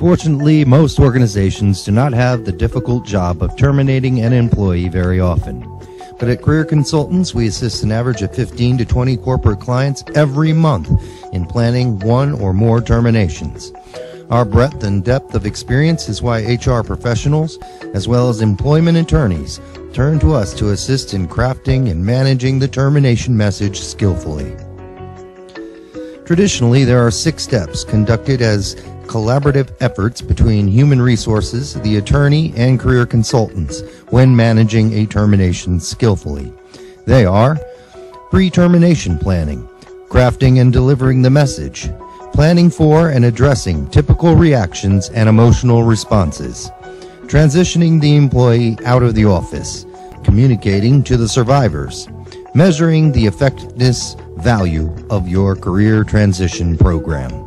Unfortunately, most organizations do not have the difficult job of terminating an employee very often. But at Career Consultants, we assist an average of 15 to 20 corporate clients every month in planning one or more terminations. Our breadth and depth of experience is why HR professionals, as well as employment attorneys, turn to us to assist in crafting and managing the termination message skillfully. Traditionally, there are 6 steps conducted as collaborative efforts between human resources, the attorney, and career consultants when managing a termination skillfully. They are pre-termination planning, crafting and delivering the message, planning for and addressing typical reactions and emotional responses, transitioning the employee out of the office, communicating to the survivors, measuring the effectiveness value of your career transition program.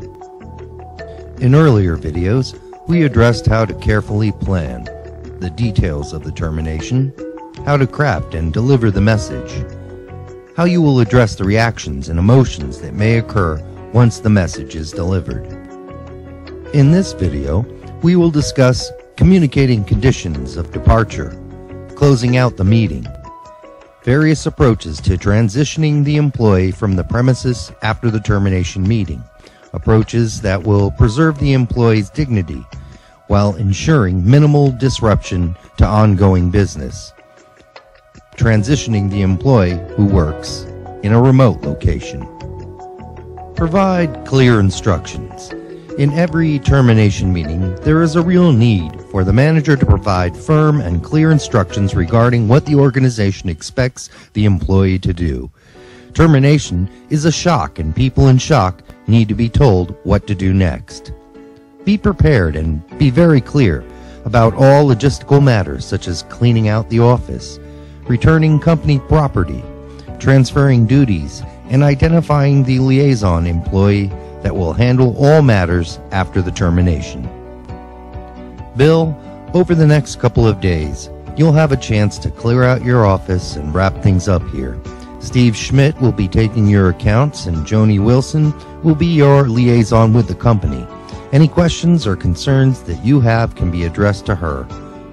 In earlier videos, we addressed how to carefully plan the details of the termination, how to craft and deliver the message, how you will address the reactions and emotions that may occur once the message is delivered. In this video, we will discuss communicating conditions of departure, closing out the meeting, various approaches to transitioning the employee from the premises after the termination meeting, approaches that will preserve the employee's dignity while ensuring minimal disruption to ongoing business, transitioning the employee who works in a remote location. Provide clear instructions. In every termination meeting, there is a real need for the manager to provide firm and clear instructions regarding what the organization expects the employee to do. Termination is a shock, and people in shock need to be told what to do next. Be prepared and be very clear about all logistical matters such as cleaning out the office, returning company property, transferring duties, and identifying the liaison employee that will handle all matters after the termination. Bill, over the next couple of days, you'll have a chance to clear out your office and wrap things up here. Steve Schmidt will be taking your accounts, and Joni Wilson will be your liaison with the company. Any questions or concerns that you have can be addressed to her.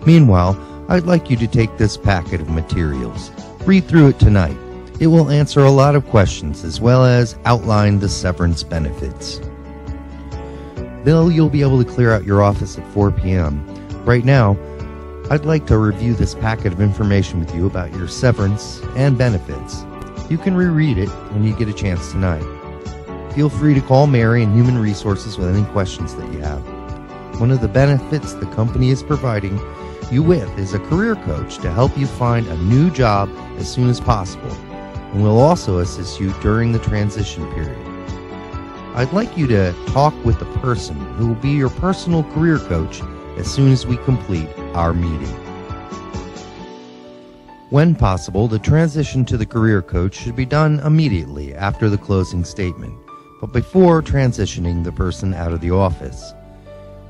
Meanwhile, I'd like you to take this packet of materials. Read through it tonight. It will answer a lot of questions as well as outline the severance benefits. Bill, you'll be able to clear out your office at 4 p.m. Right now, I'd like to review this packet of information with you about your severance and benefits. You can reread it when you get a chance tonight. Feel free to call Mary in Human Resources with any questions that you have. One of the benefits the company is providing you with is a career coach to help you find a new job as soon as possible, and will also assist you during the transition period. I'd like you to talk with the person who will be your personal career coach as soon as we complete our meeting. When possible, the transition to the career coach should be done immediately after the closing statement, but before transitioning the person out of the office.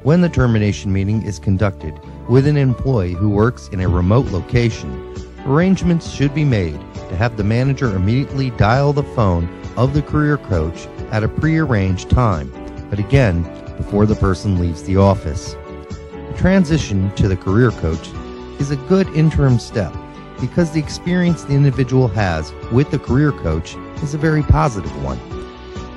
When the termination meeting is conducted with an employee who works in a remote location, arrangements should be made to have the manager immediately dial the phone of the career coach at a prearranged time, but again, before the person leaves the office. The transition to the career coach is a good interim step because the experience the individual has with the career coach is a very positive one.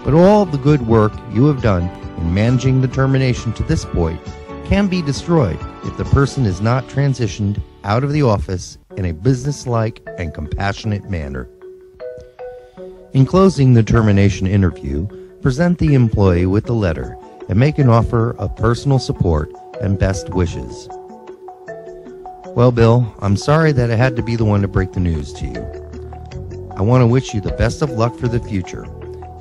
But all the good work you have done in managing the termination to this point can be destroyed if the person is not transitioned out of the office in a businesslike and compassionate manner. In closing the termination interview, present the employee with the letter and make an offer of personal support and best wishes. Well, Bill, I'm sorry that I had to be the one to break the news to you. I want to wish you the best of luck for the future.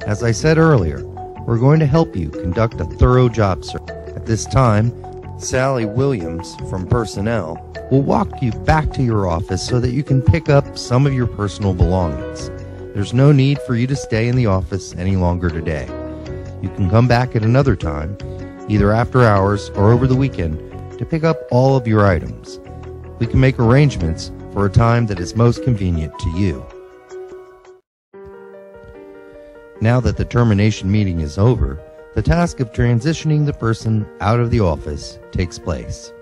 As I said earlier, we're going to help you conduct a thorough job search. At this time, Sally Williams from Personnel will walk you back to your office so that you can pick up some of your personal belongings. There's no need for you to stay in the office any longer today. You can come back at another time, either after hours or over the weekend, to pick up all of your items. We can make arrangements for a time that is most convenient to you. Now that the termination meeting is over, the task of transitioning the person out of the office takes place.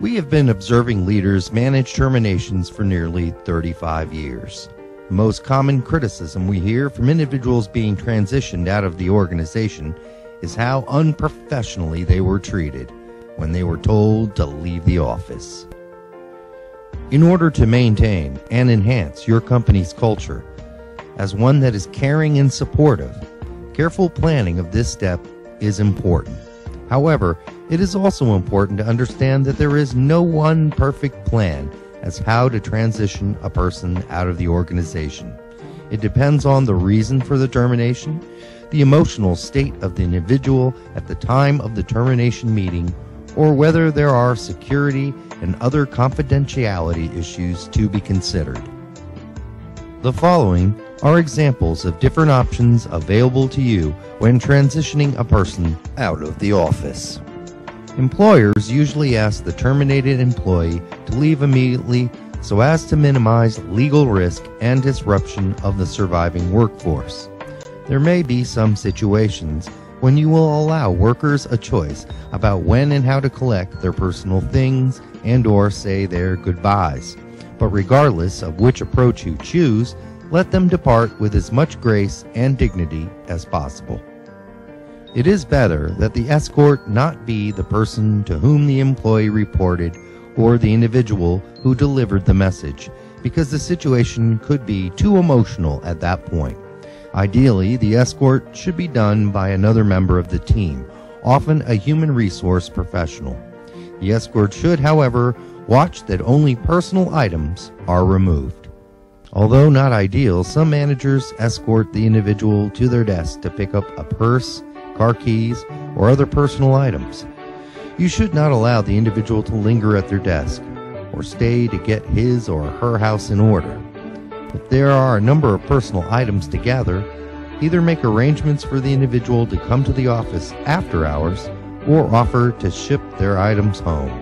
We have been observing leaders manage terminations for nearly 35 years. The most common criticism we hear from individuals being transitioned out of the organization is how unprofessionally they were treated when they were told to leave the office. In order to maintain and enhance your company's culture as one that is caring and supportive, careful planning of this step is important. However, it is also important to understand that there is no one perfect plan as how to transition a person out of the organization. It depends on the reason for the termination, the emotional state of the individual at the time of the termination meeting, or whether there are security and other confidentiality issues to be considered. The following are examples of different options available to you when transitioning a person out of the office. Employers usually ask the terminated employee to leave immediately so as to minimize legal risk and disruption of the surviving workforce. There may be some situations when you will allow workers a choice about when and how to collect their personal things and/or say their goodbyes. But regardless of which approach you choose, let them depart with as much grace and dignity as possible. It is better that the escort not be the person to whom the employee reported or the individual who delivered the message, because the situation could be too emotional at that point. Ideally, the escort should be done by another member of the team, often a human resource professional. The escort should, however, watch that only personal items are removed. Although not ideal, some managers escort the individual to their desk to pick up a purse, car keys, or other personal items. You should not allow the individual to linger at their desk or stay to get his or her house in order. If there are a number of personal items to gather, either make arrangements for the individual to come to the office after hours or offer to ship their items home.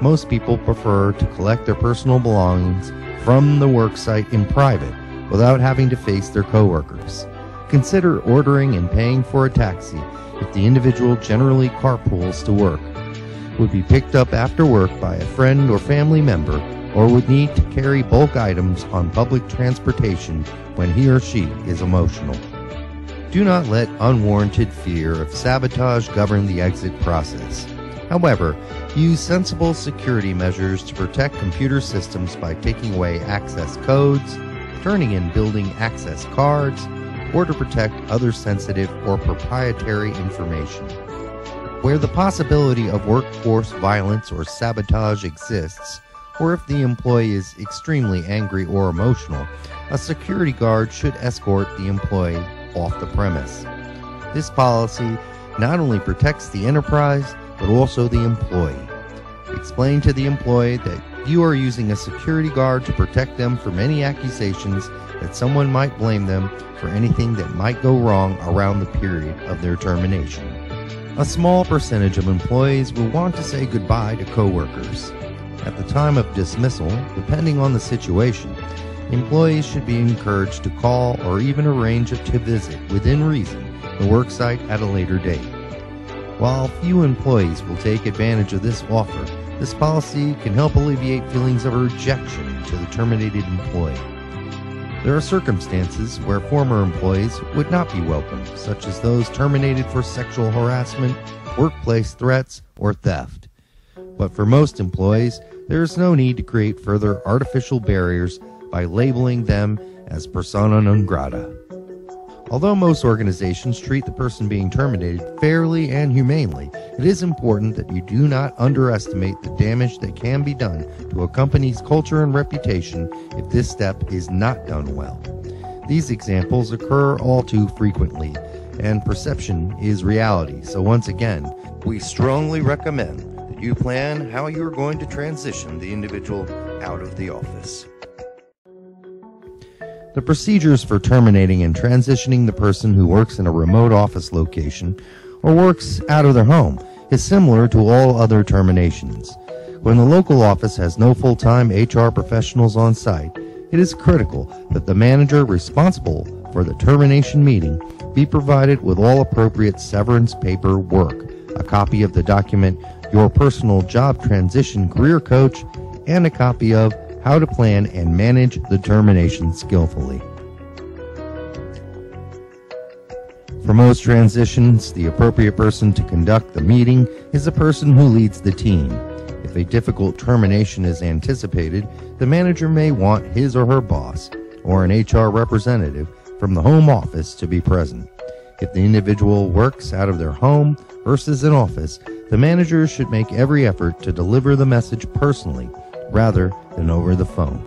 Most people prefer to collect their personal belongings from the worksite in private without having to face their coworkers. Consider ordering and paying for a taxi if the individual generally carpools to work, would be picked up after work by a friend or family member, or would need to carry bulk items on public transportation when he or she is emotional. Do not let unwarranted fear of sabotage govern the exit process. However, use sensible security measures to protect computer systems by taking away access codes, turning in building access cards, or to protect other sensitive or proprietary information. Where the possibility of workforce violence or sabotage exists, or if the employee is extremely angry or emotional, a security guard should escort the employee off the premise. This policy not only protects the enterprise, but also the employee. Explain to the employee that you are using a security guard to protect them from any accusations that someone might blame them for anything that might go wrong around the period of their termination. A small percentage of employees will want to say goodbye to coworkers. At the time of dismissal, depending on the situation, employees should be encouraged to call or even arrange to visit, within reason, the worksite at a later date. While few employees will take advantage of this offer, this policy can help alleviate feelings of rejection to the terminated employee. There are circumstances where former employees would not be welcome, such as those terminated for sexual harassment, workplace threats, or theft. But for most employees, there is no need to create further artificial barriers by labeling them as persona non grata. Although most organizations treat the person being terminated fairly and humanely, it is important that you do not underestimate the damage that can be done to a company's culture and reputation if this step is not done well. These examples occur all too frequently, and perception is reality. So once again, we strongly recommend that you plan how you are going to transition the individual out of the office. The procedures for terminating and transitioning the person who works in a remote office location or works out of their home is similar to all other terminations. When the local office has no full-time HR professionals on site, it is critical that the manager responsible for the termination meeting be provided with all appropriate severance paperwork, a copy of the document Your Personal Job Transition Career Coach, and a copy of How to Plan and Manage the Termination Skillfully. For most transitions, the appropriate person to conduct the meeting is the person who leads the team. If a difficult termination is anticipated, the manager may want his or her boss or an HR representative from the home office to be present. If the individual works out of their home versus an office, the manager should make every effort to deliver the message personally rather than over the phone.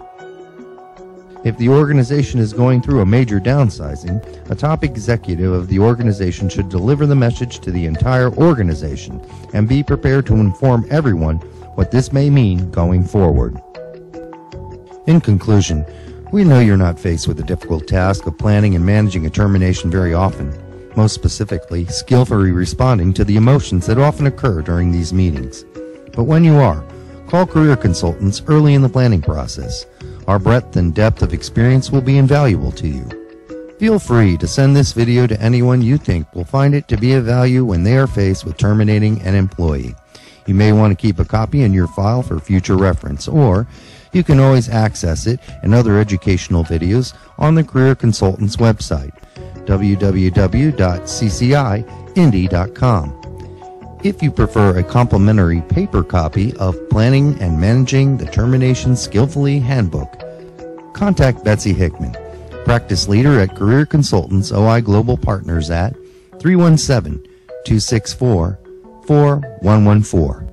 If the organization is going through a major downsizing, a top executive of the organization should deliver the message to the entire organization and be prepared to inform everyone what this may mean going forward. In conclusion, we know you're not faced with the difficult task of planning and managing a termination very often, most specifically, skillfully responding to the emotions that often occur during these meetings. But when you are, call career consultants early in the planning process. Our breadth and depth of experience will be invaluable to you. Feel free to send this video to anyone you think will find it to be of value when they are faced with terminating an employee. You may want to keep a copy in your file for future reference, or you can always access it and other educational videos on the Career Consultants website, www.cciindy.com. If you prefer a complimentary paper copy of Planning and Managing the Termination Skillfully Handbook, contact Betsy Hickman, Practice Leader at Career Consultants OI Global Partners at 317-264-4114.